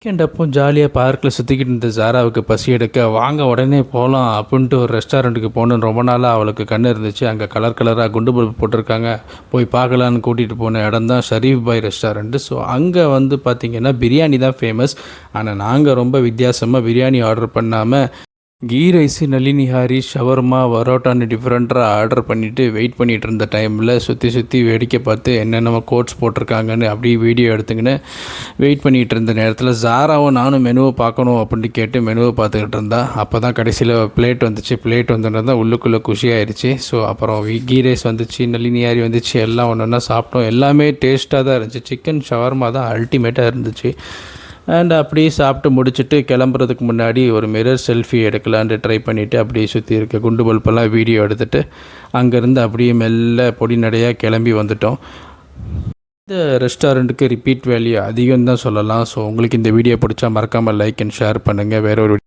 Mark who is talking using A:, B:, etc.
A: Weekend அப்போ ஜாலியாக பார்க்கில் சுற்றிக்கிட்டு இருந்த ஜாராவுக்கு பசி எடுக்க வாங்க உடனே போகலாம் அப்படின்ட்டு ஒரு ரெஸ்டாரண்ட்டுக்கு போகணுன்னு ரொம்ப நாளாக அவளுக்கு கண்ணு இருந்துச்சு. அங்கே கலர் கலராக குண்டு பல்பு போட்டிருக்காங்க. போய் பார்க்கலான்னு கூட்டிகிட்டு போன இடம் தான் ஷரீஃப் பாய் ரெஸ்டாரண்ட்டு. ஸோ அங்கே வந்து பார்த்திங்கன்னா பிரியாணி தான் ஃபேமஸ். ஆனால் நாங்கள் ரொம்ப வித்தியாசமாக பிரியாணி ஆர்டர் பண்ணாமல் கீ ரைஸு, நளினி ஹாரி, ஷவர்மா, பரோட்டான்னு டிஃப்ரெண்ட்டாக ஆர்டர் பண்ணிவிட்டு வெயிட் பண்ணிகிட்டு இருந்த டைமில் சுற்றி வேடிக்கை பார்த்து என்னென்ன கோட்ஸ் போட்டிருக்காங்கன்னு அப்படியே வீடியோ எடுத்துக்கின்னு வெயிட் பண்ணிகிட்டு இருந்த நேரத்தில் ஜாராவும் நானும் மெனுவை பார்க்கணும் அப்படின்ட்டு கேட்டு மெனுவை பார்த்துக்கிட்டு இருந்தா. அப்போ தான் கடைசியில் பிளேட் வந்துச்சு. பிளேட் வந்துட்டு தான் உள்ளுக்குள்ளே குஷியாயிருச்சு. ஸோ அப்புறம் கீ ரைஸ் வந்துச்சு, நளினி ஹாரி வந்துச்சு, எல்லாம் ஒன்று ஒன்றா சாப்பிட்டோம். எல்லாமே டேஸ்ட்டாக தான் இருந்துச்சு. சிக்கன் ஷவர்மா தான் அல்டிமேட்டாக இருந்துச்சு. அண்ட் அப்படியே சாப்பிட்டு முடிச்சுட்டு கிளம்புறதுக்கு முன்னாடி ஒரு மிரர் செல்ஃபி எடுக்கலான்ட்டு ட்ரை பண்ணிவிட்டு அப்படியே சுற்றி இருக்க குண்டு பல்பெல்லாம் வீடியோ எடுத்துகிட்டு அங்கேருந்து அப்படியே மெல்ல பொடி நடையாக கிளம்பி வந்துட்டோம். இந்த ரெஸ்டாரண்ட்டுக்கு ரிப்பீட் வேல்யூ அதிகம் தான் சொல்லலாம். ஸோ உங்களுக்கு இந்த வீடியோ பிடிச்சா மறக்காமல் லைக் அண்ட் ஷேர் பண்ணுங்கள். வேற ஒரு